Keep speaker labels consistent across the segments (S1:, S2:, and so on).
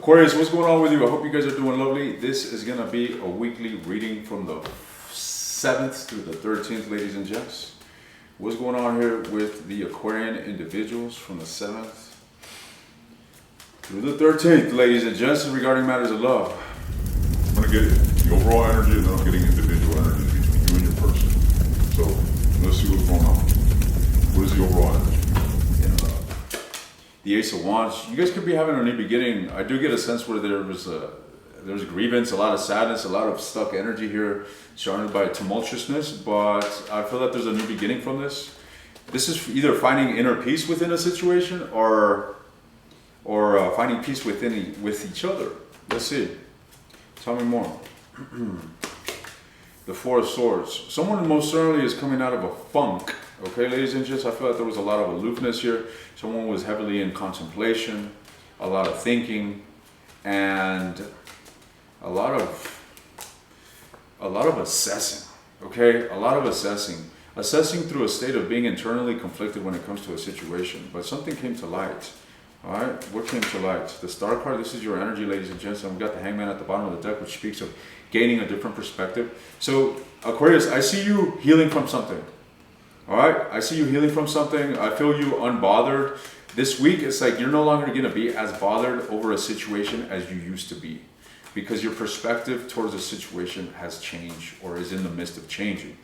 S1: Aquarius, what's going on with you? I hope you guys are doing lovely. This is going to be a weekly reading from the 7th through the 13th, ladies and gents. What's going on here with the Aquarian individuals from the 7th through the 13th, ladies and gents, regarding matters of love?
S2: I'm going to get the overall energy, and then I'm getting individual energy between you and your person. So let's see what's going on. What is the overall energy?
S1: The Ace of Wands. You guys could be having a new beginning. I do get a sense where there's grievance, a lot of sadness, a lot of stuck energy here, surrounded by tumultuousness. But I feel that there's a new beginning from this. This is either finding inner peace within a situation or finding peace with each other. Let's see. Tell me more. The Four of Swords. Someone most certainly is coming out of a funk. Okay, ladies and gents, I feel like there was a lot of aloofness here. Someone was heavily in contemplation, a lot of thinking, and a lot of assessing. Okay, a lot of assessing through a state of being internally conflicted when it comes to a situation. But something came to light. All right, what came to light? The Star card. This is your energy, ladies and gents. And we got the Hangman at the bottom of the deck, which speaks of gaining a different perspective. So, Aquarius, I see you healing from something. All right, I see you healing from something. I feel you unbothered. This week, it's like you're no longer going to be as bothered over a situation as you used to be, because your perspective towards a situation has changed or is in the midst of changing.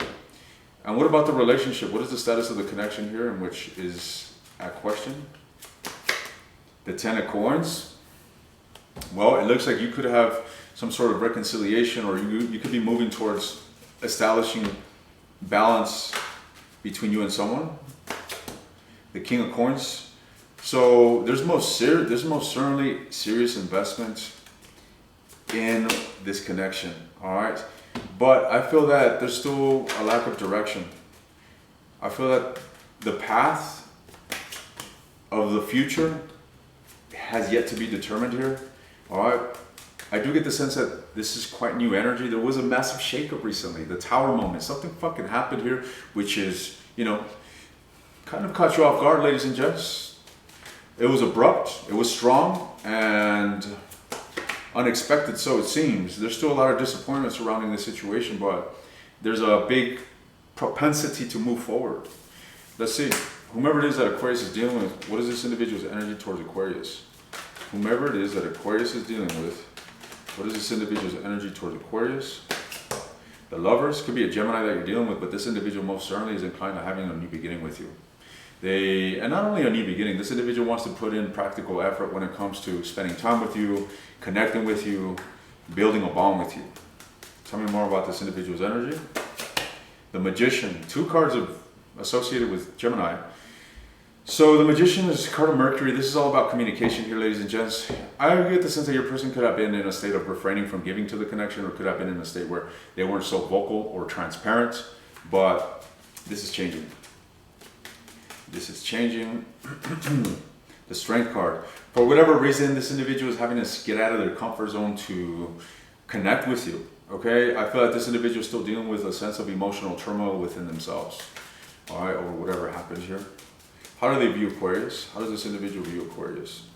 S1: And what about the relationship? What is the status of the connection here, in which is at question? The Ten of Coins. Well, it looks like you could have some sort of reconciliation, or you could be moving towards establishing balance between you and someone. The King of Coins. So there's most certainly serious investment in this connection. All right, but I feel that there's still a lack of direction. I feel that the path of the future has yet to be determined here. All right, I do get the sense that this is quite new energy. There was a massive shakeup recently, the Tower moment. Something fucking happened here, which is, kind of caught you off guard, ladies and gents. It was abrupt, it was strong, and unexpected, so it seems. There's still a lot of disappointment surrounding the situation, but there's a big propensity to move forward. Let's see. Whomever it is that Aquarius is dealing with, what is this individual's energy towards Aquarius? Whomever it is that Aquarius is dealing with, what is this individual's energy towards Aquarius? The Lovers. Could be a Gemini that you're dealing with, but this individual most certainly is inclined to having a new beginning with you. And not only a new beginning, this individual wants to put in practical effort when it comes to spending time with you, connecting with you, building a bond with you. Tell me more about this individual's energy. The Magician. 2 cards associated with Gemini. So the Magician is a card of Mercury. This is all about communication here, ladies and gents. I get the sense that your person could have been in a state of refraining from giving to the connection, or could have been in a state where they weren't so vocal or transparent, but this is changing. This is changing. The Strength card. For whatever reason, this individual is having to get out of their comfort zone to connect with you. Okay, I feel like this individual is still dealing with a sense of emotional turmoil within themselves. All right, over whatever happens here. How do they view Aquarius? How does this individual view Aquarius?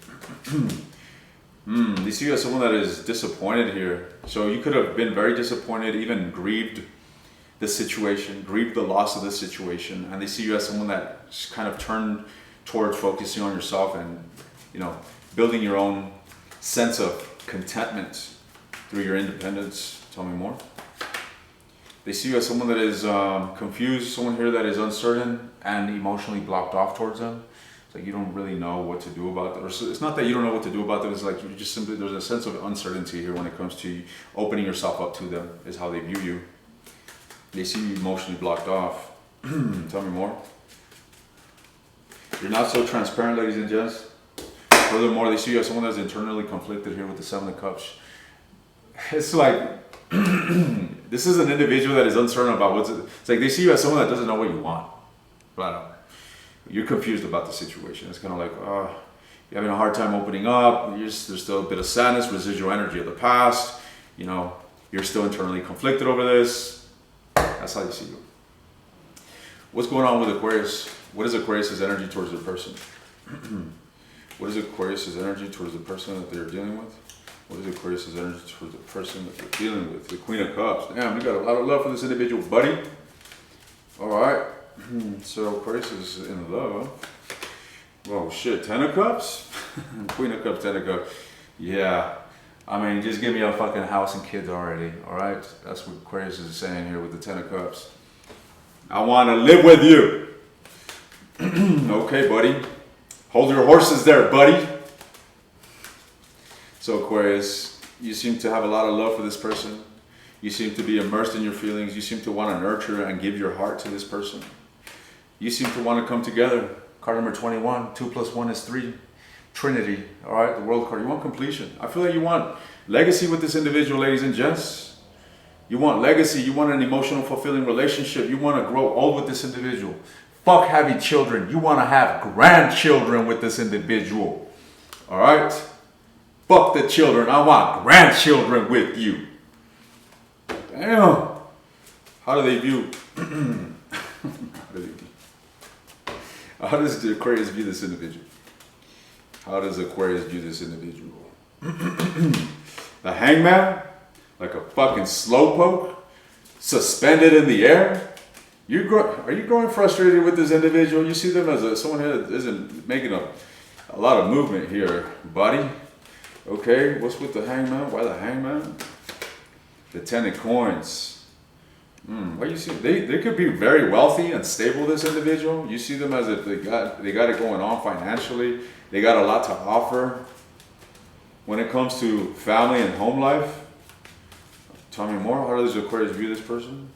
S1: They see you as someone that is disappointed here. So you could have been very disappointed, even grieved the situation, grieved the loss of the situation. And they see you as someone that's kind of turned towards focusing on yourself and, building your own sense of contentment through your independence. Tell me more. They see you as someone that is confused, someone here that is uncertain and emotionally blocked off towards them. It's like you don't really know what to do about them. Or it's not that you don't know what to do about them, it's like you just simply, there's a sense of uncertainty here when it comes to opening yourself up to them, is how they view you. They see you emotionally blocked off. Tell me more. You're not so transparent, ladies and gents. Furthermore, they see you as someone that's internally conflicted here with the 7 of Cups. It's like, this is an individual that is uncertain about it's like they see you as someone that doesn't know what you want. Flat out. You're confused about the situation. It's kind of like, you're having a hard time opening up. There's still a bit of sadness, residual energy of the past. You're still internally conflicted over this. That's how you see you. What's going on with Aquarius? What is Aquarius' energy towards the person? What is Aquarius' energy towards the person that they're dealing with? What is Aquarius' energy towards the person that you're dealing with? The Queen of Cups. Damn, you got a lot of love for this individual, buddy. All right. So Aquarius is in love. Whoa, shit. 10 of Cups? Queen of Cups, 10 of Cups. Yeah. I mean, just give me a fucking house and kids already. All right? That's what Aquarius is saying here with the 10 of Cups. I want to live with you. Okay, buddy. Hold your horses there, buddy. So Aquarius, you seem to have a lot of love for this person. You seem to be immersed in your feelings. You seem to want to nurture and give your heart to this person. You seem to want to come together. Card number 21, 2 plus 1 is 3. Trinity, all right, the World card. You want completion. I feel like you want legacy with this individual, ladies and gents. You want legacy. You want an emotional, fulfilling relationship. You want to grow old with this individual. Fuck having children. You want to have grandchildren with this individual. All right? Fuck the children. I want grandchildren with you. Damn. How do they view? How does the Aquarius view this individual? How does Aquarius view this individual? The Hangman? Like a fucking slowpoke? Suspended in the air? Are you growing frustrated with this individual? You see them as someone here that isn't making a lot of movement here, buddy. Okay, what's with the Hangman? Why the Hangman? The 10 of Coins. Why you see they could be very wealthy and stable, this individual. You see them as if they got it going on financially. They got a lot to offer when it comes to family and home life. Tell me more. How does Aquarius view this person?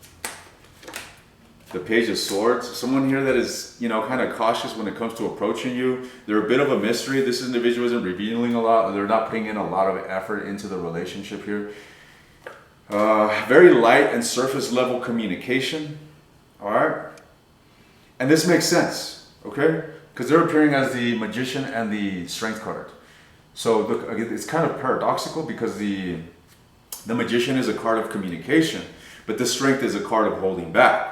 S1: The Page of Swords. Someone here that is, kind of cautious when it comes to approaching you. They're a bit of a mystery. This individual isn't revealing a lot. They're not putting in a lot of effort into the relationship here. Very light and surface level communication. All right. And this makes sense. Okay. Because they're appearing as the Magician and the Strength card. So look, it's kind of paradoxical because the Magician is a card of communication, but the Strength is a card of holding back.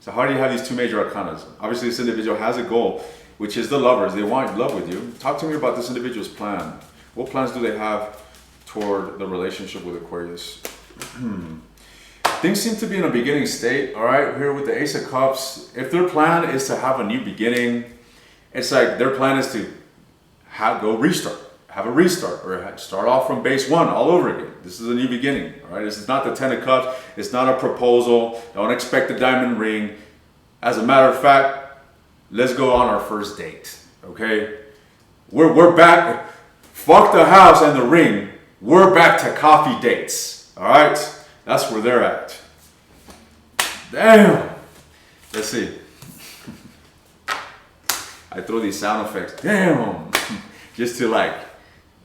S1: So how do you have these two major arcana? Obviously, this individual has a goal, which is the Lovers. They want love with you. Talk to me about this individual's plan. What plans do they have toward the relationship with Aquarius? Things seem to be in a beginning state. All right, here with the Ace of Cups. If their plan is to have a new beginning, it's like their plan is to have a restart, or start off from base one all over again. This is a new beginning, all right? This is not the 10 of Cups. It's not a proposal. Don't expect a diamond ring. As a matter of fact, let's go on our first date, okay? We're back. Fuck the house and the ring. We're back to coffee dates, all right? That's where they're at. Damn. Let's see. I throw these sound effects. Damn. Just to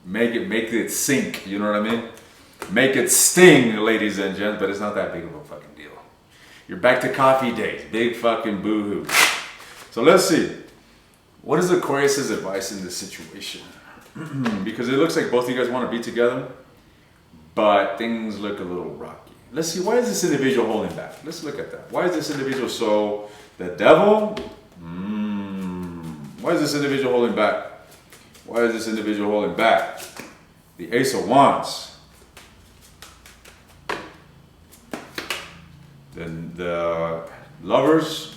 S1: make it sink, you know what I mean? Make it sting, ladies and gents, but it's not that big of a fucking deal. You're back to coffee dates. Big fucking boo-hoo. So let's see. What is Aquarius' advice in this situation? Because it looks like both of you guys want to be together, but things look a little rocky. Let's see, why is this individual holding back? Let's look at that. Why is this individual the devil? Why is this individual holding back? Why is this individual holding back? The Ace of Wands. Then the Lovers.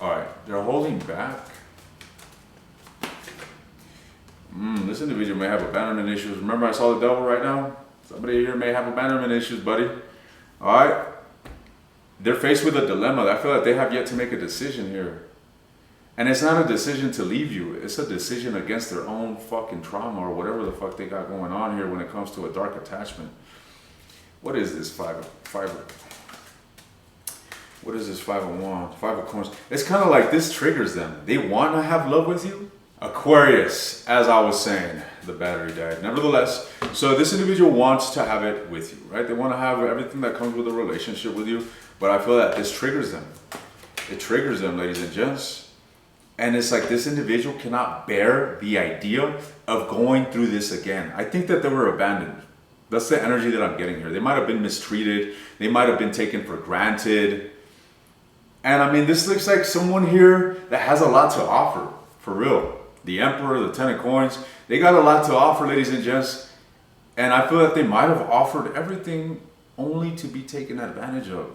S1: All right, they're holding back. This individual may have abandonment issues. Remember, I saw the devil right now? Somebody here may have abandonment issues, buddy. All right. They're faced with a dilemma. I feel like they have yet to make a decision here. And it's not a decision to leave you. It's a decision against their own fucking trauma or whatever the fuck they got going on here when it comes to a dark attachment. What is this what is this 5 of Wands? 5 of Coins. It's kind of like this triggers them. They want to have love with you. Aquarius, as I was saying, the battery died. Nevertheless, so this individual wants to have it with you, right? They want to have everything that comes with a relationship with you. But I feel that this triggers them. It triggers them, ladies and gents. And it's like this individual cannot bear the idea of going through this again. I think that they were abandoned. That's the energy that I'm getting here. They might have been mistreated. They might have been taken for granted. And I mean, this looks like someone here that has a lot to offer, for real. The Emperor, the 10 of Coins, they got a lot to offer, ladies and gents. And I feel that they might have offered everything only to be taken advantage of.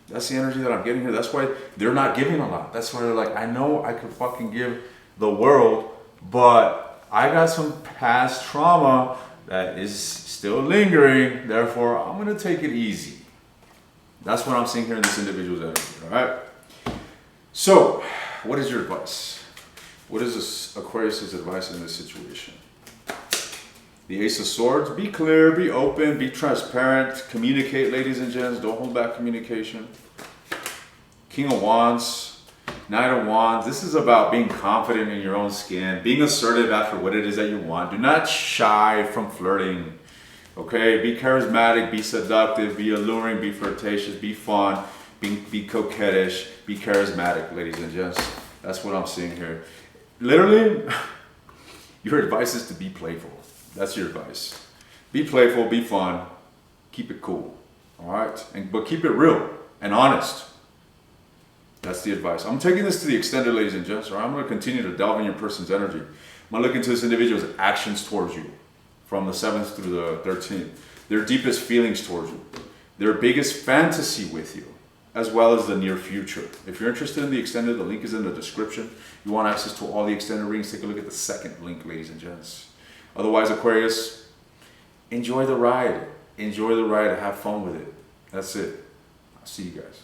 S1: That's the energy that I'm getting here. That's why they're not giving a lot. That's why they're like, I know I could fucking give the world, but I got some past trauma that is still lingering. Therefore, I'm going to take it easy. That's what I'm seeing here in this individual's energy. All right. So, what is your advice? What is this Aquarius' advice in this situation? The Ace of Swords, be clear, be open, be transparent, communicate, ladies and gents, don't hold back communication. King of Wands, Knight of Wands, this is about being confident in your own skin, being assertive after what it is that you want. Do not shy from flirting, okay? Be charismatic, be seductive, be alluring, be flirtatious, be fun, be coquettish, be charismatic, ladies and gents. That's what I'm seeing here. Literally, your advice is to be playful. That's your advice. Be playful, be fun, keep it cool, all right? But keep it real and honest. That's the advice. I'm taking this to the extended, ladies and gents, all right? I'm going to continue to delve in your person's energy. I'm going to look into this individual's actions towards you from the 7th through the 13th, their deepest feelings towards you, their biggest fantasy with you, as well as the near future. If you're interested in the extended, the link is in the description. You want access to all the extended readings, take a look at the second link, ladies and gents. Otherwise, Aquarius, enjoy the ride. Enjoy the ride. Have fun with it. That's it. I'll see you guys.